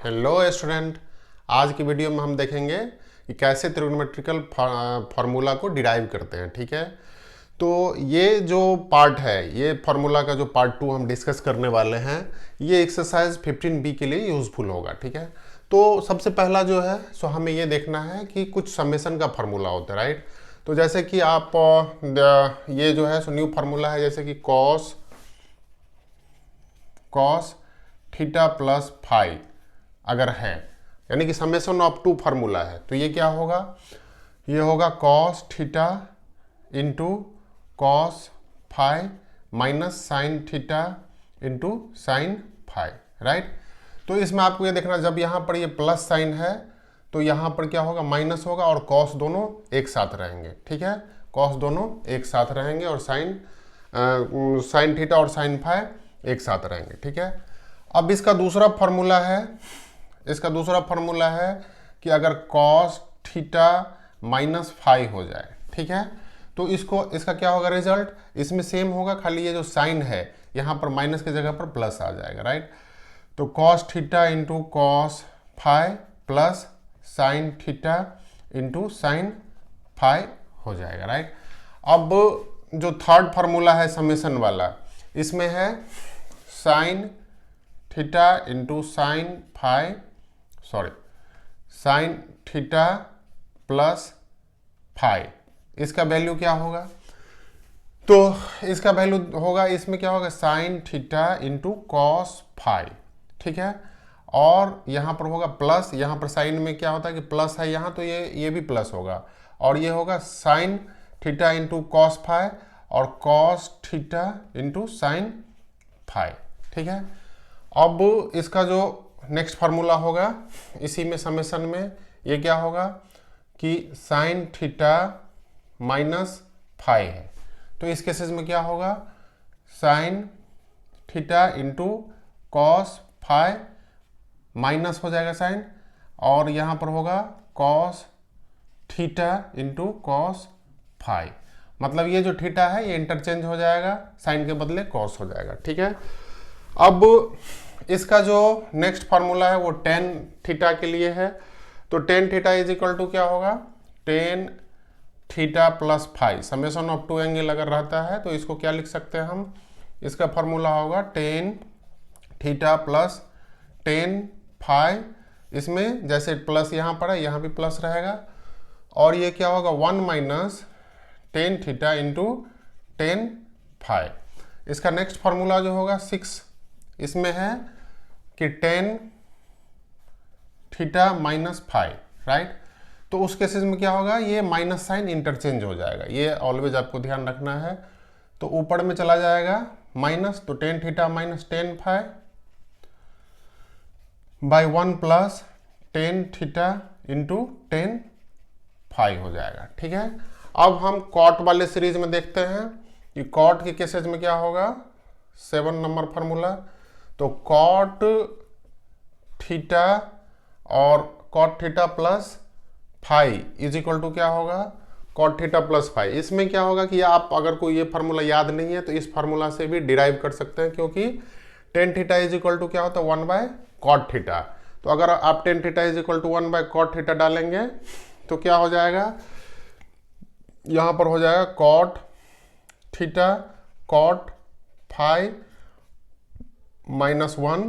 Hello student. आज की video में हम देखेंगे कि कैसे त्रिगोनोमेट्रिकल फार्मूला को डिराइव करते हैं। ठीक है, तो ये जो पार्ट है, ये फार्मूला का जो पार्ट 2 हम डिस्कस करने वाले हैं, ये एक्सरसाइज 15B के लिए यूजफुल होगा। ठीक है, तो सबसे पहला जो है सो हमें ये देखना है कि कुछ समेशन का फार्मूला होता है, राइट। तो जैसे कि आप ये जो है सो न्यू फार्मूला है, जैसे कि कॉस थीटा प्लस फाई अगर है, यानी कि समेशन ऑफ टू फार्मूला है, तो ये क्या होगा, ये होगा cos theta into cos phi minus sine theta into sine phi, right. तो इसमें आपको ये देखना, जब यहाँ पर ये प्लस साइन है तो यहाँ पर क्या होगा, माइनस होगा, और कॉस दोनों एक साथ रहेंगे। ठीक है, कॉस दोनों एक साथ रहेंगे और साइन थीटा और साइन फाई एक साथ रहेंगे। ठीक है, अब इसका दूसरा फार्मूला है कि अगर कॉस थीटा माइनस फाई हो जाए, ठीक है, तो इसका क्या होगा रिजल्ट, इसमें सेम होगा, खाली ये जो साइन है यहाँ पर माइनस की जगह पर प्लस आ जाएगा, राइट। तो cos theta into cos phi plus sine theta into sine phi हो जाएगा, राइट। अब जो थर्ड फार्मूला है समेशन वाला, इसमें है sine theta into sine theta plus phi, इसका वैल्यू क्या होगा, तो इसका वैल्यू होगा, इसमें क्या होगा, sine theta into cos phi. ठीक है, और यहाँ पर होगा प्लस, यहाँ पर साइन में क्या होता है कि प्लस है यहाँ, तो ये भी प्लस होगा, और ये होगा sine theta into cos phi और cos theta into sine phi. ठीक है, अब इसका जो नेक्स्ट फार्मूला होगा, इसी में समेशन में ये क्या होगा कि साइन थीटा माइनस फाई है, तो इस केसेस में क्या होगा, sine theta into cos phi minus हो जाएगा साइन, और यहाँ पर होगा cos theta into cos phi, मतलब ये जो थीटा है ये इंटरचेंज हो जाएगा, साइन के बदले कॉस हो जाएगा। ठीक है, अब इसका जो नेक्स्ट फार्मूला है वो टेन थीटा के लिए है, तो tan theta is equal to क्या होगा, tan theta plus phi, summation of two angle अगर रहता है तो इसको क्या लिख सकते हैं हम, इसका फार्मूला होगा tan theta plus tan phi, इसमें जैसे प्लस यहाँ पर है यहाँ भी प्लस रहेगा, और ये क्या होगा, one minus tan theta into tan phi. इसका नेक्स्ट फार्मूला जो होगा 6, इसमें है कि tan theta minus phi, right. तो उस केसेस में क्या होगा, ये माइनस साइन इंटरचेंज हो जाएगा, ये ऑलवेज आपको ध्यान रखना है। तो ऊपर में चला जाएगा माइनस, तो tan theta minus tan phi by 1 plus tan theta into tan phi हो जाएगा। ठीक है, अब हम कॉट वाले सीरीज में देखते हैं कि कॉट के केसेस में क्या होगा, 7 नंबर फार्मूला, तो कॉट थीटा और cot theta plus phi is equal to क्या होगा, कॉट थीटा प्लस फाई। इसमें क्या होगा कि आप अगर कोई ये फार्मूला याद नहीं है तो इस फार्मूला से भी डिराइव कर सकते हैं, क्योंकि tan theta is equal to क्या होता है, 1 बाय कॉट थीटा। तो अगर आप tan theta is equal to 1 by cot theta डालेंगे तो क्या हो जाएगा, यहाँ पर हो जाएगा cot theta cot phi minus 1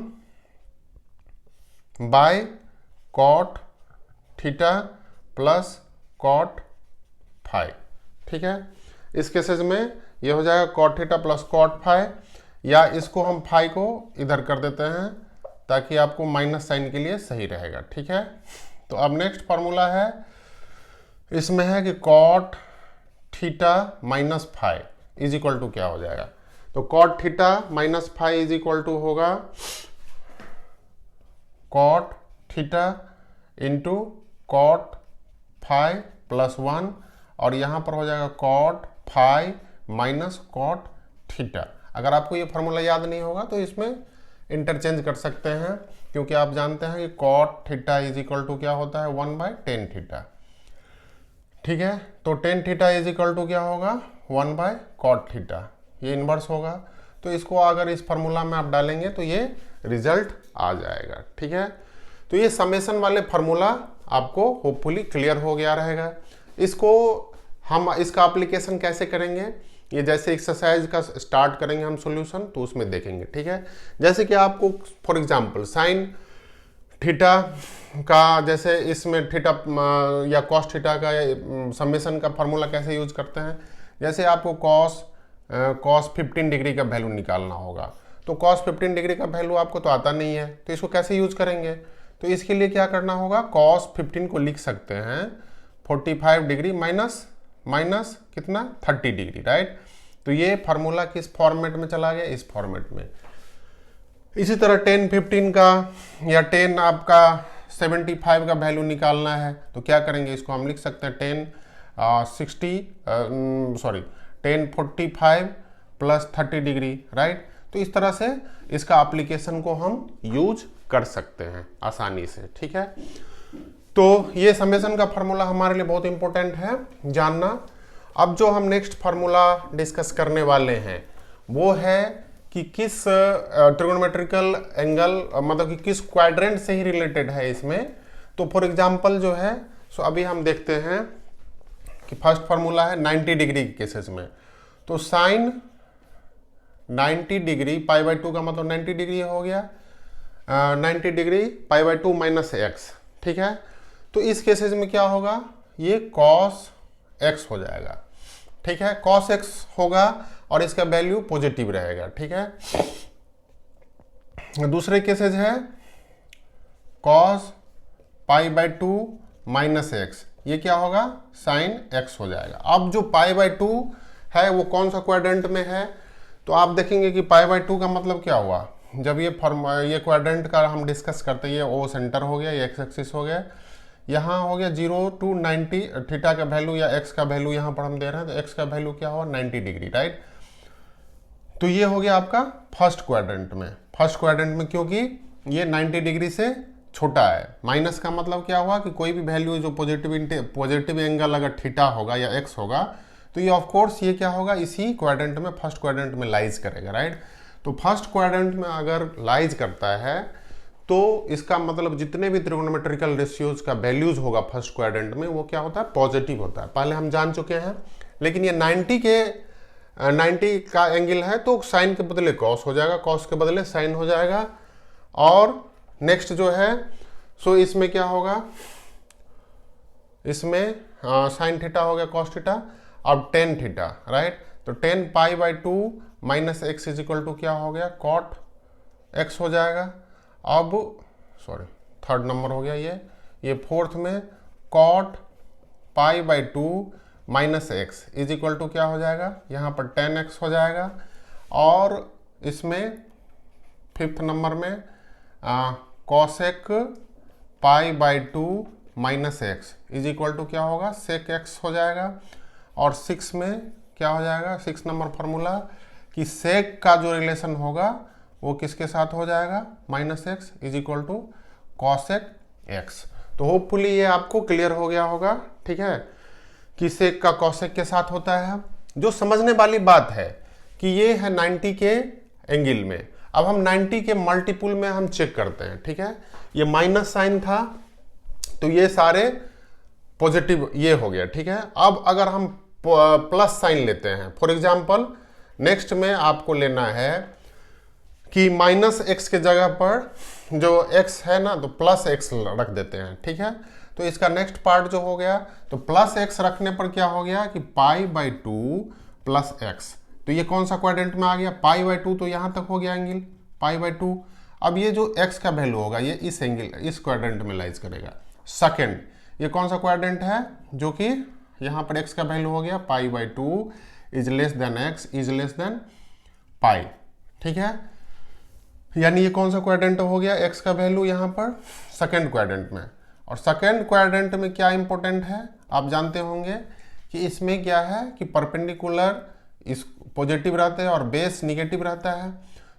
by cot theta plus cot phi. ठीक है, इस केसेस में ये हो जाएगा cot theta plus cot phi, या इसको हम फाई को इधर कर देते हैं ताकि आपको माइनस साइन के लिए सही रहेगा। ठीक है, तो अब नेक्स्ट फार्मूला है, इसमें है कि cot theta minus phi is equal to क्या हो जाएगा, तो cot theta minus phi is equal to होगा cot theta into cot phi plus 1, और यहाँ पर हो जाएगा cot phi minus cot theta. अगर आपको ये फार्मूला याद नहीं होगा तो इसमें इंटरचेंज कर सकते हैं, क्योंकि आप जानते हैं कि cot theta is equal to क्या होता है, 1 बाय टेन थीटा। ठीक है, तो tan theta is equal to क्या होगा, 1 बाय कॉट थीटा, ये इन्वर्स होगा, तो इसको अगर इस फार्मूला में आप डालेंगे तो ये रिजल्ट आ जाएगा। ठीक है, तो तो ये समेशन वाले फार्मूला आपको होपफुली क्लियर हो गया रहेगा। इसको हम इसका एप्लीकेशन कैसे करेंगे, ये जैसे एक्सरसाइज का स्टार्ट करेंगे हम सॉल्यूशन तो उसमें देखेंगे, ठीक है। जैसे कि आपको फॉर एग्जांपल साइन थीटा का, जैसे इसमें थीटा या कॉस थीटा का समेशन का फार्मूला कैसे यूज करते हैं, जैसे आपको कॉस 15 डिग्री का वैल्यू निकालना होगा, तो कॉस 15 डिग्री का वैल्यू आपको तो आता नहीं है, तो इसको कैसे यूज करेंगे, तो इसके लिए क्या करना होगा, कॉस 15 को लिख सकते हैं 45 डिग्री माइनस कितना 30 डिग्री, राइट। तो ये फार्मूला किस फॉर्मेट में चला गया, इस फॉर्मेट में। इसी तरह 10 15 का या 10 आपका 75 का वैल्यू निकालना है, तो क्या करेंगे, इसको हम लिख सकते हैं 10 45 प्लस 30 डिग्री, राइट। तो इस तरह से इसका एप्लीकेशन को हम यूज कर सकते हैं आसानी से, ठीक है। तो ये समेशन का फार्मूला हमारे लिए बहुत इंपॉर्टेंट है जानना। अब जो हम नेक्स्ट फार्मूला डिस्कस करने वाले हैं वो है कि किस ट्रिगोनोमेट्रिकल एंगल, मतलब कि किस क्वाड्रेंट से ही रिलेटेड है इसमें। तो फॉर एग्जांपल जो है, सो अभी हम देखते हैं कि फर्स्ट फार्मूला है 90 डिग्री के केसेस में, तो साइन 90 डिग्री π/2 का मतलब 90 डिग्री हो गया, 90 डिग्री π/2 माइनस एक्स, ठीक है। तो इस केसेस में क्या होगा, ये cos x हो जाएगा, ठीक है, cos x होगा और इसका वैल्यू पॉजिटिव रहेगा, ठीक है। दूसरे केसेस है cos π/2 माइनस एक्स, ये क्या होगा, साइन x हो जाएगा। अब जो π/2 है वो कौन सा क्वाड्रेंट में है, तो आप देखेंगे कि π/2 का मतलब क्या हुआ, जब ये क्वाड्रेंट का हम डिस्कस करते हैं, ये ओ सेंटर हो गया, ये एक्स एक्सिस हो गया, यहाँ हो गया 0 to 90, थीटा का वैल्यू या एक्स का वैल्यू यहाँ पर हम दे रहे हैं, तो एक्स का वैल्यू क्या हुआ 90 डिग्री, राइट। तो ये हो गया आपका फर्स्ट क्वाड्रेंट में, क्योंकि ये 90 डिग्री से छोटा है। माइनस का मतलब क्या हुआ कि कोई भी वैल्यू जो पॉजिटिव एंगल अगर थीटा होगा या एक्स होगा, तो ये ऑफ कोर्स ये क्या होगा, इसी क्वाड्रेंट में, फर्स्ट क्वाड्रेंट में लाइज करेगा, राइट। तो फर्स्ट क्वाड्रेंट में अगर लाइज करता है तो इसका मतलब जितने भी ट्रिगोनोमेट्रिकल रेशियोज का वैल्यूज होगा फर्स्ट क्वाड्रेंट में, वो क्या होता है, पॉजिटिव होता है, पहले हम जान चुके हैं। लेकिन ये 90 का एंगल है, तो साइन के बदले कॉस हो जाएगा, कॉस के बदले साइन हो जाएगा। और नेक्स्ट जो है, सो इसमें क्या होगा, इसमें साइन थीटा हो गया कॉस थीटा, अब टेन थीटा, राइट। तो 10 π/2 minus x is equal to क्या हो गया, कॉट एक्स हो जाएगा। अब थर्ड नंबर हो गया ये फोर्थ में cot π/2 minus x is equal to क्या हो जाएगा, यहाँ पर 10x हो जाएगा। और इसमें फिफ्थ नंबर में cosec π/2 minus x is equal to क्या होगा, सेक एक्स हो जाएगा। और 6 में क्या हो जाएगा, 6 नंबर फार्मूला कि सेक का जो रिलेशन होगा वो किसके साथ हो जाएगा, minus x is equal to cosec X. तो होपफुली ये आपको क्लियर हो गया होगा, ठीक है, कि सेक का कॉसेक के साथ होता है। जो समझने वाली बात है कि ये है 90 के एंगल में, अब हम 90 के मल्टीपुल में हम चेक करते हैं, ठीक है। ये माइनस साइन था तो ये सारे पॉजिटिव ये हो गया, ठीक है। अब अगर हम प्लस साइन लेते हैं, फॉर एग्जाम्पल नेक्स्ट में आपको लेना है कि माइनस एक्स के जगह पर जो एक्स है ना, तो प्लस एक्स रख देते हैं, ठीक है। तो इसका नेक्स्ट पार्ट जो हो गया, तो प्लस एक्स रखने पर क्या हो गया कि π/2 प्लस एक्स, तो ये कौन सा क्वाड्रेंट में आ गया, π/2, तो यहाँ तक हो गया एंगल π/2। अब ये जो एक्स का वैल्यू होगा ये इस एंगल, इस क्वाड्रेंट में लाइज करेगा। सेकेंड, ये कौन सा क्वाड्रेंट है, जो कि यहाँ पर एक्स का वैल्यू हो गया π/2 is less than x is less than pi, ठीक है। यानी ये कौन सा क्वाड्रेंट हो गया, एक्स का वैल्यू यहाँ पर सेकेंड क्वाड्रेंट में। और सेकेंड क्वाड्रेंट में क्या इंपॉर्टेंट है, आप जानते होंगे कि इसमें क्या है कि परपेंडिकुलर इस पॉजिटिव रहते हैं और बेस निगेटिव रहता है।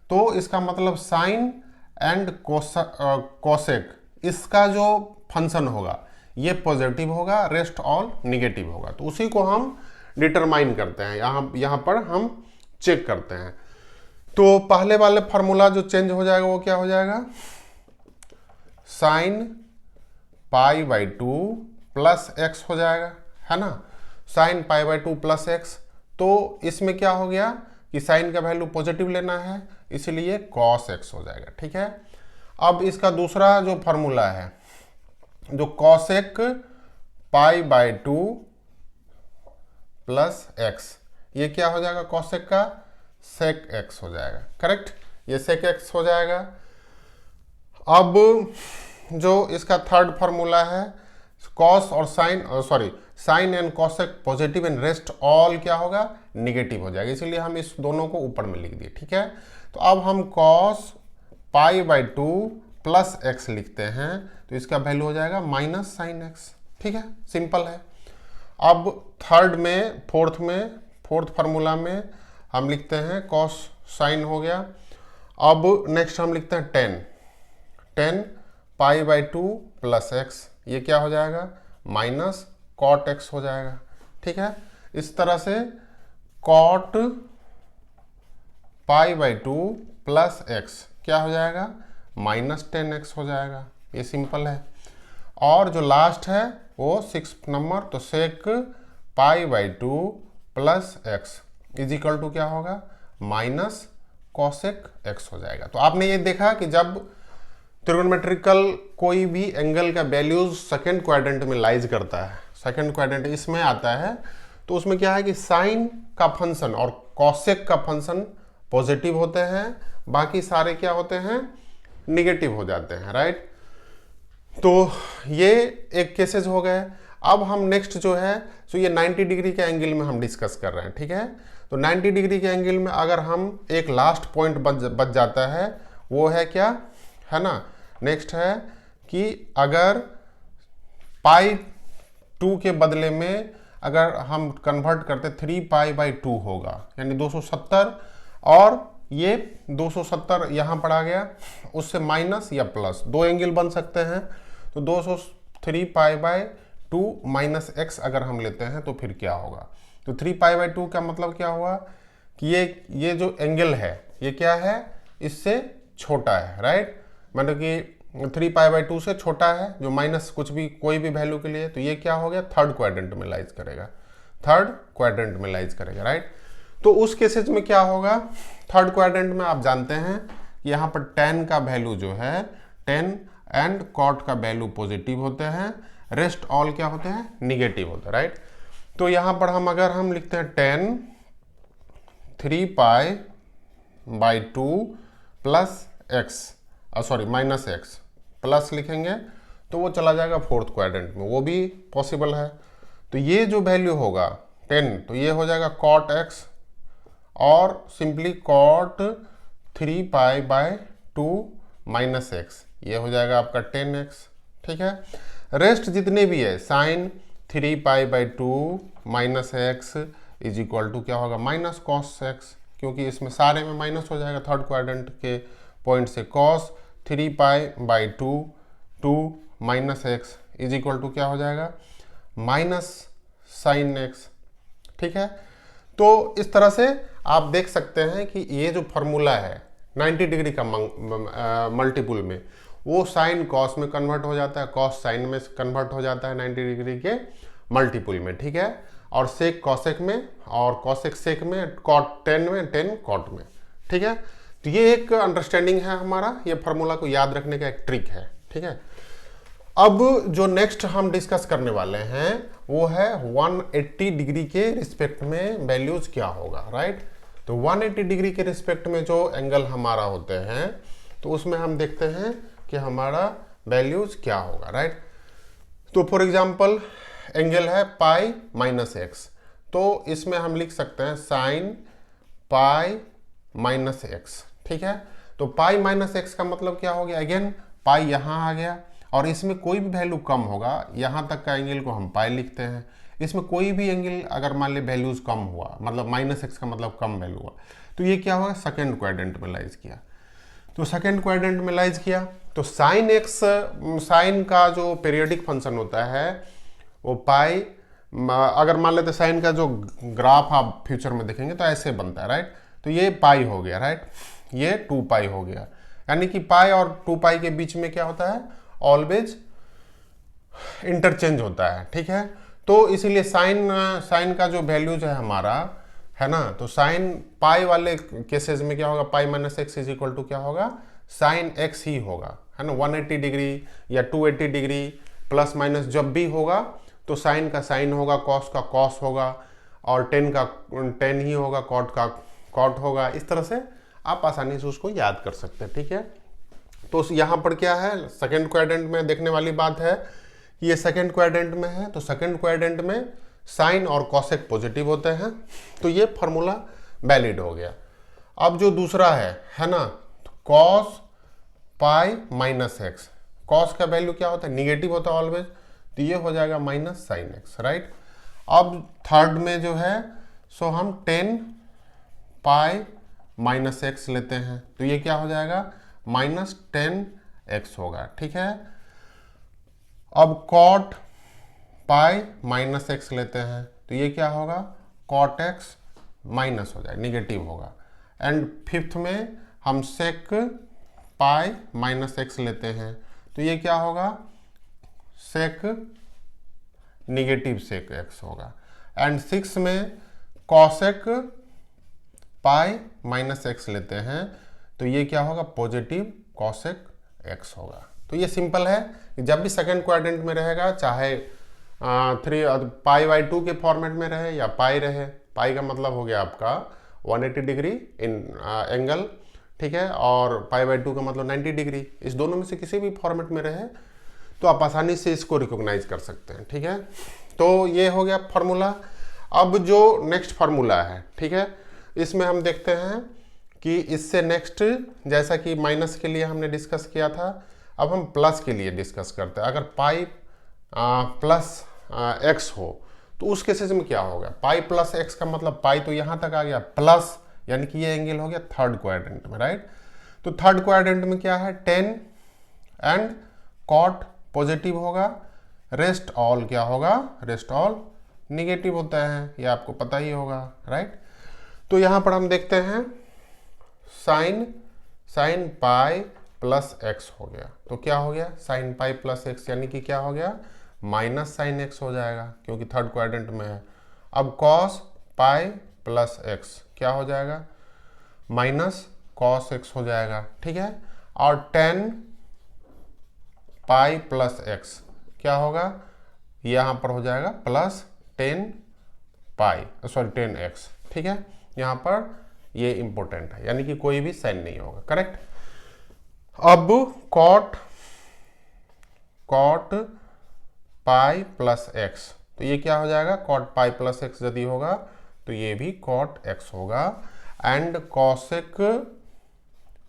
तो इसका मतलब साइन एंड कोसेक, इसका जो फंक्शन होगा ये पॉजिटिव होगा, रेस्ट ऑल निगेटिव होगा। तो उसी को हम डिटरमाइन करते हैं, यहाँ पर हम चेक करते हैं। तो पहले वाले फार्मूला जो चेंज हो जाएगा वो क्या हो जाएगा, sine pi by two plus x हो जाएगा, है ना, sine pi by two plus x. तो इसमें क्या हो गया कि साइन का वैल्यू पॉजिटिव लेना है, इसलिए कॉस एक्स हो जाएगा। ठीक है, अब इसका दूसरा जो फॉर्मूला है, जो cosec pi by two plus x, ये क्या हो जाएगा, कॉसेक का सेक एक्स हो जाएगा। करेक्ट, ये सेक एक्स हो जाएगा। अब जो इसका थर्ड फॉर्मूला है, कॉस और sine, sorry, sine and cosec positive and rest all क्या होगा, निगेटिव हो जाएगा, इसीलिए हम इस दोनों को ऊपर में लिख दिए। ठीक है, तो अब हम cos pi by two plus x लिखते हैं, तो इसका वैल्यू हो जाएगा माइनस साइन एक्स। ठीक है, सिंपल है। अब थर्ड में, फोर्थ फार्मूला में हम लिखते हैं कॉस साइन हो गया। अब नेक्स्ट हम लिखते हैं ten pi by two plus x, ये क्या हो जाएगा, माइनस कॉट एक्स हो जाएगा। ठीक है, इस तरह से cot pi by two plus x क्या हो जाएगा, माइनस 10x हो जाएगा। ये सिंपल है। और जो लास्ट है वो 6 नंबर, तो sec pi by two plus x is equal to क्या होगा, माइनस कॉसेक एक्स हो जाएगा। तो आपने ये देखा कि जब ट्रिगोनोमेट्रिकल कोई भी एंगल का वैल्यूज सेकंड क्वाड्रेंट में लाइज करता है, सेकंड क्वाड्रेंट इसमें आता है, तो उसमें क्या है कि साइन का फंक्शन और कॉसेक का फंक्शन पॉजिटिव होते हैं, बाकी सारे क्या होते हैं, निगेटिव हो जाते हैं। राइट, तो ये एक केसेस हो गए। अब हम नेक्स्ट जो है, तो ये 90 डिग्री के एंगल में हम डिस्कस कर रहे हैं। ठीक है, तो 90 डिग्री के एंगल में अगर हम एक लास्ट पॉइंट बच जाता है, वो है क्या, है ना, नेक्स्ट है कि अगर पाई 2 के बदले में अगर हम कन्वर्ट करते 3 पाई बाई 2 होगा, यानी 270, और ये 270 यहाँ पर आ गया, उससे माइनस या प्लस दो एंगल बन सकते हैं। तो 203 पाई बाई 2 माइनस एक्स अगर हम लेते हैं तो फिर क्या होगा, तो 3 पाई बाई 2 का मतलब क्या हुआ कि ये जो एंगल है ये क्या है, इससे छोटा है। राइट, मतलब कि 3 पाई बाई 2 से छोटा है, जो माइनस कुछ भी कोई भी वैल्यू के लिए, तो ये क्या हो गया, थर्ड क्वाड्रेंट में लाइज करेगा, थर्ड क्वाड्रेंट में लाइज करेगा। राइट, तो उस केसेज में क्या होगा, थर्ड क्वाड्रेंट में आप जानते हैं कि यहाँ पर tan का वैल्यू जो है, tan एंड cot का वैल्यू पॉजिटिव होते हैं, रेस्ट ऑल क्या होते हैं, निगेटिव होते हैं। राइट, तो यहाँ पर अगर हम लिखते हैं tan 3 pi by 2 plus x, sorry minus x, plus लिखेंगे तो वो चला जाएगा फोर्थ क्वाड्रेंट में, वो भी पॉसिबल है। तो ये जो वैल्यू होगा 10, तो ये हो जाएगा cot x और simply cot 3 pi by 2 minus x, ये हो जाएगा आपका 10x। ठीक है, रेस्ट जितने भी है, sine 3 pi by 2 minus x is equal to क्या होगा, माइनस कॉस एक्स, क्योंकि इसमें सारे में माइनस हो जाएगा थर्ड क्वाड्रेंट के पॉइंट से। Cos 3 pi by 2 minus x is equal to क्या हो जाएगा, माइनस साइन एक्स। ठीक है, तो इस तरह से आप देख सकते हैं कि ये जो फॉर्मूला है 90 डिग्री का मल्टीपुल में, वो साइन कॉस में कन्वर्ट हो जाता है, कॉस साइन में कन्वर्ट हो जाता है 90 डिग्री के मल्टीपुल में। ठीक है, और सेक कॉसेक में, और कॉसेक सेक में, कॉट 10 में, 10 कॉट में। ठीक है, तो ये एक अंडरस्टैंडिंग है हमारा, ये फार्मूला को याद रखने का एक ट्रिक है। ठीक है, अब जो नेक्स्ट हम डिस्कस करने वाले हैं वो है 180 डिग्री के रिस्पेक्ट में वैल्यूज क्या होगा। राइट, तो 180 डिग्री के रिस्पेक्ट में जो एंगल हमारा होते हैं, तो उसमें हम देखते हैं कि हमारा वैल्यूज क्या होगा। राइट, तो फॉर एग्जांपल एंगल है पाई माइनस एक्स, तो इसमें हम लिख सकते हैं साइन पाई माइनस एक्स। ठीक है, तो पाई माइनस एक्स का मतलब क्या हो गया, अगेन पाई यहाँ आ गया, और इसमें कोई भी वैल्यू कम होगा, यहाँ तक का एंगल को हम पाई लिखते हैं। इसमें कोई भी एंगल अगर मान ले वैल्यूज कम हुआ, मतलब माइनस एक्स का मतलब कम वैल्यू हुआ, तो ये क्या होगा, सेकंड क्वाड्रेंट में लाइज किया। तो सेकंड क्वाड्रेंट में लाइज किया, तो साइन एक्स, साइन का जो पीरियोडिक फंक्शन होता है वो पाई, अगर मान लेते साइन का जो ग्राफ आप फ्यूचर में देखेंगे तो ऐसे बनता है। राइट, तो ये पाई हो गया। राइट, ये 2 पाई हो गया, यानी कि पाई और 2 पाई के बीच में क्या होता है, ऑलवेज इंटरचेंज होता है, ठीक है। तो इसीलिए साइन का जो वैल्यूज है हमारा, है ना, तो साइन पाई वाले केसेस में क्या होगा, pi minus x is equal to क्या होगा, साइन एक्स ही होगा, है ना। 180 डिग्री या 280 डिग्री प्लस माइनस जब भी होगा तो साइन का साइन होगा, कॉस का कॉस होगा, और टेन का टेन ही होगा, कॉट का कॉट होगा। इस तरह से आप आसानी से उसको याद कर सकते हैं, ठीक है। तो यहाँ पर क्या है, सेकेंड क्वाड्रेंट में देखने वाली बात है कि ये सेकेंड क्वाड्रेंट में है, तो सेकेंड क्वाड्रेंट में साइन और कॉसेक पॉजिटिव होते हैं, तो ये फॉर्मूला वैलिड हो गया। अब जो दूसरा है ना, cos pi minus x, cos का वैल्यू क्या होता है, निगेटिव होता है ऑलवेज, तो ये हो जाएगा माइनस साइन एक्स, राइट। अब थर्ड में जो है सो हम 10 पाई माइनस एक्स लेते हैं, तो ये क्या हो जाएगा, माइनस 10x होगा, ठीक है। अब कॉट पाई माइनस एक्स लेते हैं, तो ये क्या होगा, कॉट एक्स माइनस हो जाए, निगेटिव होगा। एंड फिफ्थ में हम सेक पाई माइनस एक्स लेते हैं, तो ये क्या होगा, सेक निगेटिव सेक एक्स होगा। एंड सिक्स में कॉसेक पाई माइनस एक्स लेते हैं, तो ये क्या होगा, पॉजिटिव कॉसेक एक्स होगा। तो ये सिंपल है कि जब भी सेकंड क्वाड्रेंट में रहेगा, चाहे 3 पाई बाई 2 के फॉर्मेट में रहे या पाई रहे, पाई का मतलब हो गया आपका 180 डिग्री इन एंगल, ठीक है, और पाई बाई 2 का मतलब 90 डिग्री, इस दोनों में से किसी भी फॉर्मेट में रहे तो आप आसानी से इसको रिकॉग्नाइज कर सकते हैं, ठीक है। तो ये हो गया फार्मूला। अब जो नेक्स्ट फार्मूला है, ठीक है, इसमें हम देखते हैं कि इससे नेक्स्ट, जैसा कि माइनस के लिए हमने डिस्कस किया था, अब हम प्लस के लिए डिस्कस करते हैं। अगर पाई प्लस एक्स हो तो उस केसेस में क्या होगा, पाई प्लस एक्स का मतलब पाई तो यहाँ तक आ गया, प्लस यानी कि ये एंगल हो गया थर्ड क्वाड्रेंट में, राइट। तो थर्ड क्वाड्रेंट में क्या है, 10 एंड कॉट पॉजिटिव होगा, रेस्ट ऑल क्या होगा, रेस्ट ऑल निगेटिव होता है, ये आपको पता ही होगा, राइट। तो यहाँ पर हम देखते हैं साइन पाई प्लस एक्स हो गया, तो क्या हो गया, साइन पाई प्लस एक्स यानी कि क्या हो गया, माइनस साइन एक्स हो जाएगा क्योंकि थर्ड क्वाड्रेंट में है। अब कॉस पाई प्लस एक्स क्या हो जाएगा, माइनस कॉस एक्स हो जाएगा, ठीक है। और 10 पाई प्लस एक्स क्या होगा, यहाँ पर हो जाएगा प्लस 10 पाई, सॉरी 10x, ठीक है। यहाँ पर ये इंपॉर्टेंट है, यानी कि कोई भी साइन नहीं होगा, करेक्ट। अब कॉट पाई प्लस एक्स, तो ये क्या हो जाएगा, कॉट पाई प्लस एक्स यदि होगा तो ये भी कॉट एक्स होगा। And cosec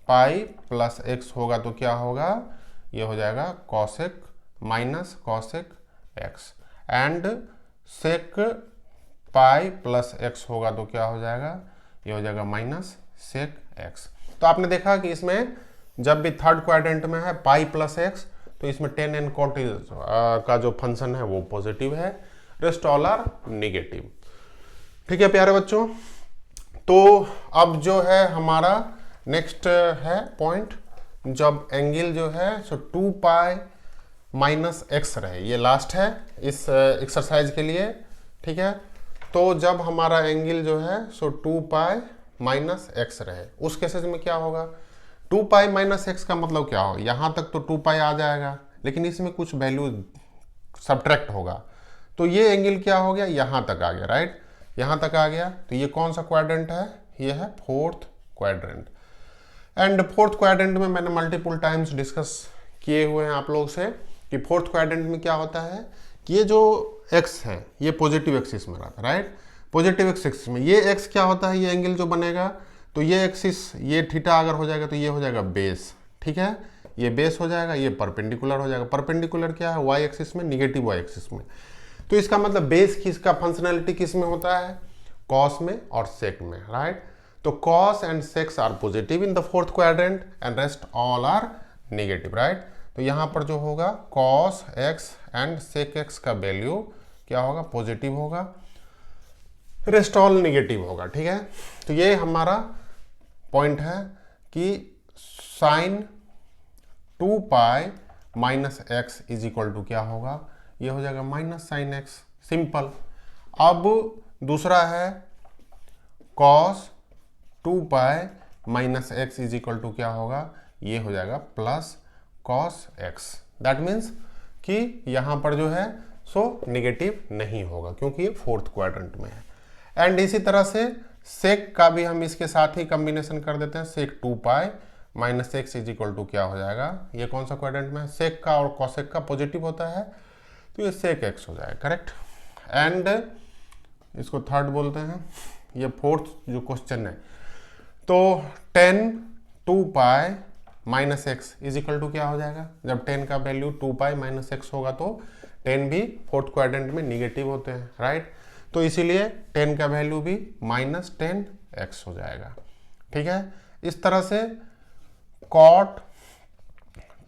pi plus x होगा तो क्या होगा, ये हो जाएगा cosec minus cosec x. And sec pi plus x होगा तो क्या हो जाएगा, ये हो जाएगा माइनस सेक एक्स। तो आपने देखा कि इसमें जब भी थर्ड क्वाड्रेंट में है पाई प्लस एक्स, तो इसमें 10 एंड कॉट का जो फंक्शन है वो पॉजिटिव है, रेस्ट ऑल आर निगेटिव, ठीक है प्यारे बच्चों। तो अब जो है हमारा नेक्स्ट है पॉइंट, जब एंगल जो है सो 2 पाई माइनस एक्स रहे, ये लास्ट है इस एक्सरसाइज के लिए, ठीक है। तो जब हमारा एंगल जो है सो 2 पाई माइनस एक्स रहे, उस केसेस में क्या होगा, 2 पाई माइनस एक्स का मतलब क्या हो, यहाँ तक तो 2 पाई आ जाएगा, लेकिन इसमें कुछ वैल्यू सब्ट्रैक्ट होगा, तो ये एंगल क्या हो गया, यहाँ तक आ गया, राइट, यहाँ तक आ गया। तो ये कौन सा क्वाड्रेंट है, ये है fourth quadrant. And fourth quadrant में मैंने मल्टीपल टाइम्स डिस्कस किए हुए हैं आप लोग से कि फोर्थ क्वाड्रेंट में क्या होता है कि ये जो एक्स है ये पॉजिटिव एक्सिस में रहता है, राइट। पॉजिटिव एक्सिस में ये एक्स क्या होता है, ये एंगल जो बनेगा, तो ये एक्सिस, ये थीटा अगर हो जाएगा तो ये हो जाएगा बेस, ठीक है, ये बेस हो जाएगा, ये परपेंडिकुलर हो जाएगा। परपेंडिकुलर क्या है, वाई एक्सिस में, निगेटिव वाई एक्सिस में। तो इसका मतलब बेस किसका फंक्शनैलिटी किस में होता है, कॉस में और सेक में, राइट। तो cos and secs are positive in the fourth quadrant and rest all are negative, right. तो यहाँ पर जो होगा cos x and sec x का वैल्यू क्या होगा, पॉजिटिव होगा, रेस्ट ऑल नेगेटिव होगा, ठीक है। तो ये हमारा पॉइंट है कि sine 2 pi minus x is equal to क्या होगा, ये हो जाएगा माइनस साइन एक्स, सिंपल। अब दूसरा है cos 2 pi minus x is equal to क्या होगा, ये हो जाएगा plus cos x. That means कि यहाँ पर जो है सो निगेटिव नहीं होगा क्योंकि ये फोर्थ क्वाड्रेंट में है। एंड इसी तरह से सेक का भी हम इसके साथ ही कॉम्बिनेशन कर देते हैं, sec 2 pi minus x is equal to क्या हो जाएगा, ये कौन सा क्वाड्रेंट में है, सेक का और कॉसेक का पॉजिटिव होता है तो ये सेक एक्स हो जाएगा, करेक्ट। एंड इसको थर्ड बोलते हैं, ये फोर्थ जो क्वेश्चन है, तो tan 2 pi minus x is equal to क्या हो जाएगा, जब tan का वैल्यू 2 पाई माइनस एक्स होगा तो tan भी फोर्थ क्वाड्रेंट में निगेटिव होते हैं, राइट। तो इसीलिए tan का वैल्यू भी माइनस tan x हो जाएगा, ठीक है। इस तरह से cot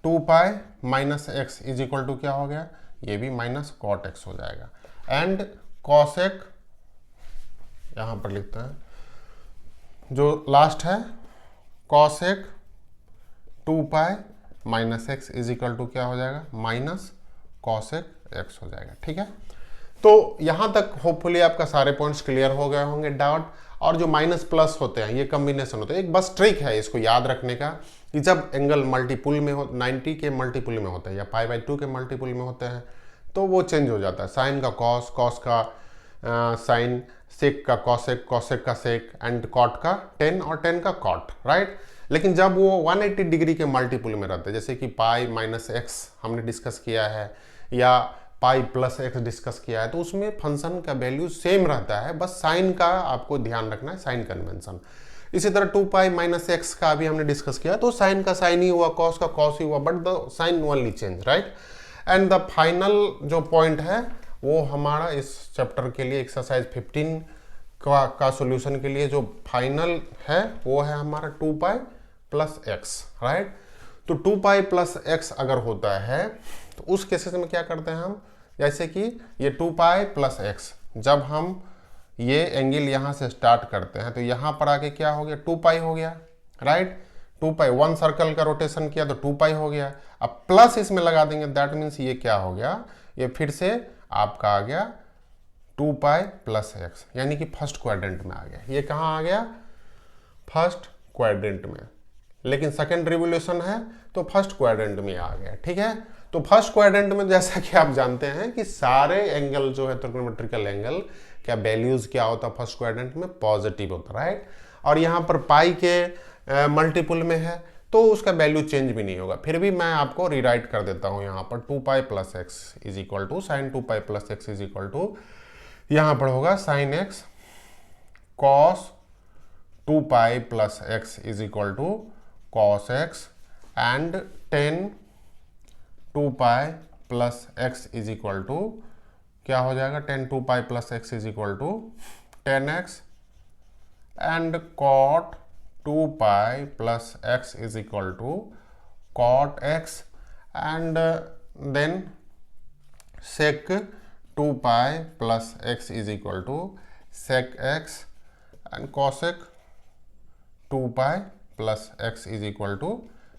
2 pi minus x is equal to क्या हो गया, ये भी माइनस cot x हो जाएगा। एंड cosec यहां पर लिखते हैं, जो लास्ट है cosec 2 pi minus x is equal to क्या हो जाएगा, माइनस cosec x हो जाएगा, ठीक है। तो यहां तक होपफुली आपका सारे पॉइंट्स क्लियर हो गए होंगे डाउट। और जो माइनस प्लस होते हैं ये कॉम्बिनेशन होते हैं, एक बस ट्रिक है इसको याद रखने का कि जब एंगल मल्टीपुल में हो, 90 के मल्टीपुल में होता है या π/2 के मल्टीपुल में होते हैं तो वो चेंज हो जाता है, साइन का कॉस, कॉस का साइन, सेक का कॉसेक, कॉसेक का सेक एंड कॉट का टेन और टेन का कॉट, राइट। लेकिन जब वो 180 डिग्री के मल्टीपुल में रहते हैं, जैसे कि पाई माइनस एक्स हमने डिस्कस किया है या पाई प्लस एक्स डिस्कस किया है, तो उसमें फंक्शन का वैल्यू सेम रहता है, बस साइन का आपको ध्यान रखना है, साइन कन्वेंशन। इसी तरह 2 पाई माइनस एक्स का भी हमने डिस्कस किया, तो साइन का साइन ही हुआ, कॉस का कॉस ही हुआ, but the sign only change, right. And the final जो पॉइंट है वो हमारा इस चैप्टर के लिए एक्सरसाइज 15 का सॉल्यूशन के लिए जो फाइनल है वो है हमारा 2 पाई प्लस एक्स, राइट। तो 2 पाई प्लस एक्स अगर होता है तो उस केसेस में क्या करते हैं हम, जैसे कि ये 2 पाई प्लस एक्स, जब हम ये एंगल यहाँ से स्टार्ट करते हैं तो यहाँ पर आके क्या हो गया, 2 पाई हो गया, राइट। 2 पाई, 1 सर्कल का रोटेशन किया तो 2 पाई हो गया। अब प्लस इसमें लगा देंगे, दैट मीन्स ये क्या हो गया, ये फिर से आपका आ गया 2 पाई प्लस एक्स, यानी कि फर्स्ट क्वाड्रेंट में आ गया। ये कहाँ आ गया, फर्स्ट क्वाड्रेंट में, लेकिन सेकेंड रिवोल्यूशन है तो फर्स्ट क्वाड्रेंट में आ गया, ठीक है। तो फर्स्ट क्वाड्रेंट में जैसा कि आप जानते हैं कि सारे एंगल जो है ट्रिग्नोमेट्रिकल एंगल क्या वैल्यूज क्या होता है फर्स्ट क्वाड्रेंट में, पॉजिटिव होता है, राइट। और यहाँ पर पाई के मल्टीपुल में है तो उसका वैल्यू चेंज भी नहीं होगा। फिर भी मैं आपको रिराइट कर देता हूँ यहाँ पर 2 pi plus x is equal to sine 2 pi plus x is equal to, यहाँ पर होगा sine x cos 2 pi plus x is equal to cos x and tan 2 pi plus x is equal to क्या हो जाएगा, tan 2 pi plus x is equal to 10x and cot 2 pi plus x is equal to cot x and then sec 2 pi plus x is equal to sec x and cosec 2 pi plus x is equal to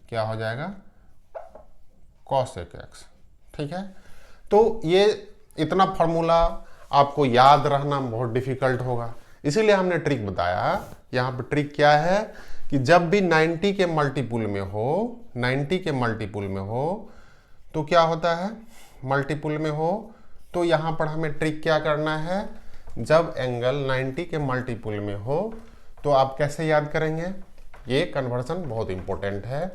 क्या हो जाएगा, cosec x, ठीक है। तो ये इतना formula आपको याद रहना बहुत डिफिकल्ट होगा, इसीलिए हमने ट्रिक बताया। यहाँ पे ट्रिक क्या है कि जब भी 90 के मल्टीपुल में हो, 90 के मल्टीपुल में हो तो क्या होता है, मल्टीपुल में हो तो यहाँ पर हमें ट्रिक क्या करना है, जब एंगल 90 के मल्टीपुल में हो तो आप कैसे याद करेंगे, ये कन्वर्जन बहुत इंपॉर्टेंट है।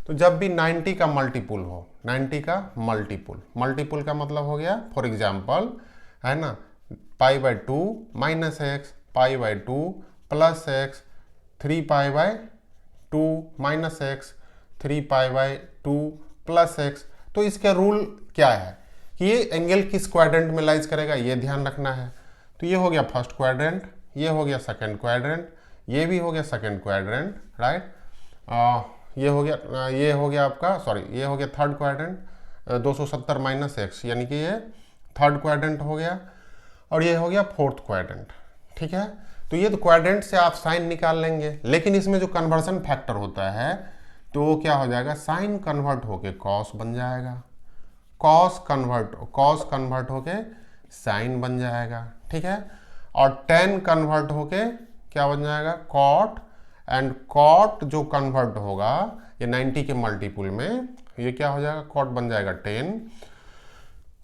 तो जब भी 90 का मल्टीपुल हो, 90 का मल्टीपुल, मल्टीपुल का मतलब हो गया फॉर एग्जांपल है ना, π/2 minus x, π/2 plus x, 3 π/2 minus x, 3 π/2 plus x. तो इसका रूल क्या है कि ये एंगल किस क्वाड्रेंट में लाइज करेगा, ये ध्यान रखना है। तो ये हो गया फर्स्ट क्वाड्रेंट, ये हो गया सेकेंड क्वाड्रेंट, ये भी हो गया सेकेंड क्वाड्रेंट, राइट। ये हो गया आपका, सॉरी ये हो गया थर्ड क्वाड्रेंट, 270 माइनस एक्स, यानी कि ये थर्ड क्वाड्रेंट हो गया, और ये हो गया फोर्थ क्वाड्रेंट, ठीक है। तो ये तो क्वाड्रेंट से आप साइन निकाल लेंगे, लेकिन इसमें जो कन्वर्जन फैक्टर होता है तो वो क्या हो जाएगा, साइन कन्वर्ट होके कॉस बन जाएगा, कॉस कन्वर्ट होके साइन बन जाएगा, ठीक है। और टेन कन्वर्ट होके क्या बन जाएगा, कॉट, एंड कॉट जो कन्वर्ट होगा ये 90 के मल्टीपुल में ये क्या हो जाएगा, कॉट बन जाएगा 10,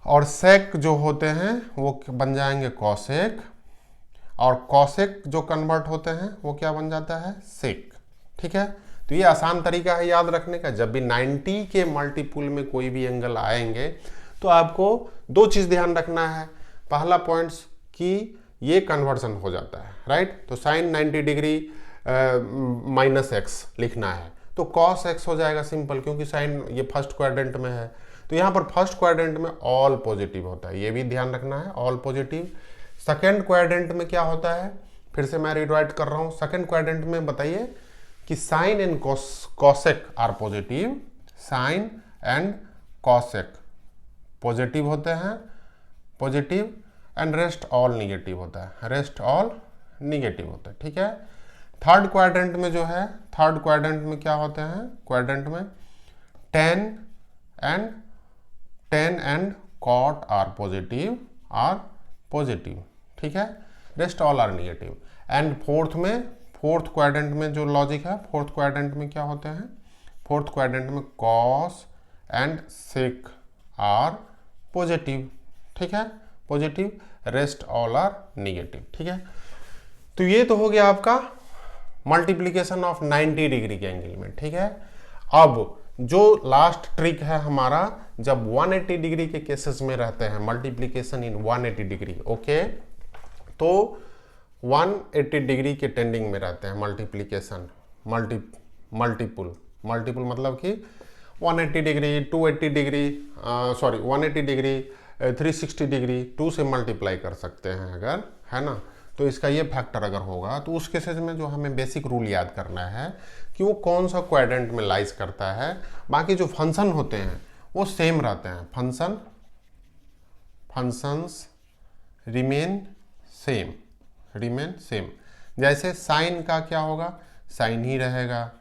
और सेक जो होते हैं वो बन जाएंगे कॉसेक, और कॉसेक जो कन्वर्ट होते हैं वो क्या बन जाता है, सेक, ठीक है। तो ये आसान तरीका है याद रखने का। जब भी 90 के मल्टीपुल में कोई भी एंगल आएंगे तो आपको दो चीज ध्यान रखना है। पहला पॉइंट्स कि ये कन्वर्जन हो जाता है, राइट। तो साइन 90 डिग्री माइनस एक्स लिखना है तो कॉस एक्स हो जाएगा सिंपल, क्योंकि साइन ये फर्स्ट क्वाड्रेंट में है। तो यहाँ पर फर्स्ट क्वाड्रेंट में ऑल पॉजिटिव होता है, ये भी ध्यान रखना है, ऑल पॉजिटिव। सेकेंड क्वाड्रेंट में क्या होता है, फिर से मैं रिराइट कर रहा हूँ। सेकेंड क्वाड्रेंट में बताइए कि sine and cosec are positive, sine and cosec positive होते हैं, positive, and rest all negative होता है, रेस्ट ऑल निगेटिव होता है, ठीक है। थर्ड क्वाड्रेंट में जो है, थर्ड क्वाड्रेंट में क्या होते हैं, क्वाड्रेंट में 10 एंड कॉट आर पॉजिटिव, ठीक है, rest all are negative. And fourth quadrant में जो लॉजिक है, फोर्थ क्वाड्रेंट में क्या होते हैं, फोर्थ क्वाड्रेंट में cos and sec are positive, ठीक है, positive, rest all are negative, ठीक है। तो ये तो हो गया आपका मल्टीप्लीकेशन ऑफ 90 डिग्री के एंगल में, ठीक है। अब जो लास्ट ट्रिक है हमारा, जब 180 डिग्री के केसेस में रहते हैं, मल्टीप्लीकेशन इन 180 डिग्री, ओके, तो 180 डिग्री के टेंडिंग में रहते हैं मल्टीप्लीकेशन, मल्टीपुल मतलब कि 180 डिग्री, 280 डिग्री, 180 डिग्री, 360 डिग्री 2 से मल्टीप्लाई कर सकते हैं अगर, है ना। तो इसका ये फैक्टर अगर होगा तो उस केसेस में जो हमें बेसिक रूल याद करना है कि वो कौन सा क्वाड्रेंट में लाइज करता है। बाकी जो फंक्शन होते हैं वो सेम रहते हैं, फंक्शंस रिमेन सेम। जैसे साइन का क्या होगा, साइन ही रहेगा,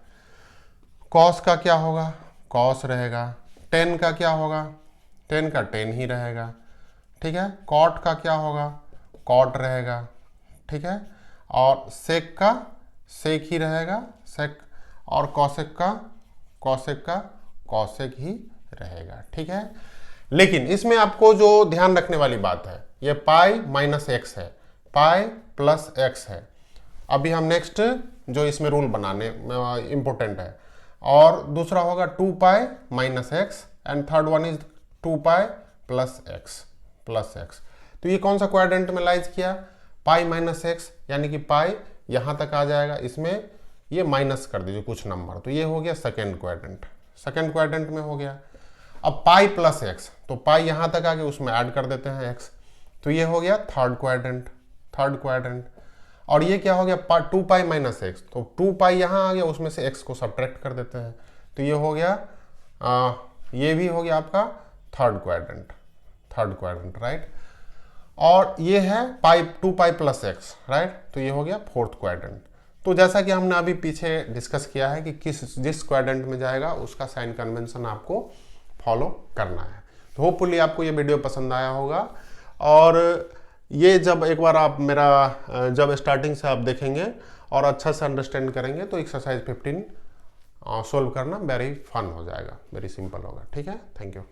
कॉस का क्या होगा, कॉस रहेगा, टेन का क्या होगा, टेन का टेन ही रहेगा, ठीक है। कॉट का क्या होगा, कॉट रहेगा, ठीक है। और सेक का सेक ही रहेगा, सेक, और कॉसेक का कॉसेक ही रहेगा, ठीक है। लेकिन इसमें आपको जो ध्यान रखने वाली बात है, ये पाई माइनस एक्स है, पाई प्लस एक्स है। अभी हम नेक्स्ट जो इसमें रूल बनाने इंपॉर्टेंट है, और दूसरा होगा 2 pi minus x, and third one is 2 pi plus x. तो ये कौन सा क्वाड्रेंट में लाइज किया, पाई माइनस एक्स, यानी कि पाई यहाँ तक आ जाएगा, इसमें ये माइनस कर दीजिए कुछ नंबर, तो ये हो गया सेकेंड क्वाड्रेंट में हो गया। अब पाई प्लस एक्स, तो पाई यहाँ तक आ गया, उसमें ऐड कर देते हैं एक्स, तो ये हो गया थर्ड क्वाड्रेंट। और ये क्या हो गया, 2 पाई माइनस एक्स, तो 2 पाई यहाँ आ गया, उसमें से एक्स को सब्ट्रैक्ट कर देते हैं, तो ये हो गया ये भी हो गया आपका थर्ड क्वाड्रेंट, राइट। और ये है 2 पाई प्लस एक्स, राइट, तो ये हो गया फोर्थ क्वाड्रेंट। तो जैसा कि हमने अभी पीछे डिस्कस किया है कि जिस क्वाड्रेंट में जाएगा उसका साइन कन्वेंशन आपको फॉलो करना है। तो होपफुली आपको ये वीडियो पसंद आया होगा, और ये जब एक बार आप मेरा जब स्टार्टिंग से आप देखेंगे और अच्छा से अंडरस्टैंड करेंगे तो एक्सरसाइज 15 सोल्व करना वेरी फन हो जाएगा, वेरी सिंपल होगा, ठीक है। Thank you.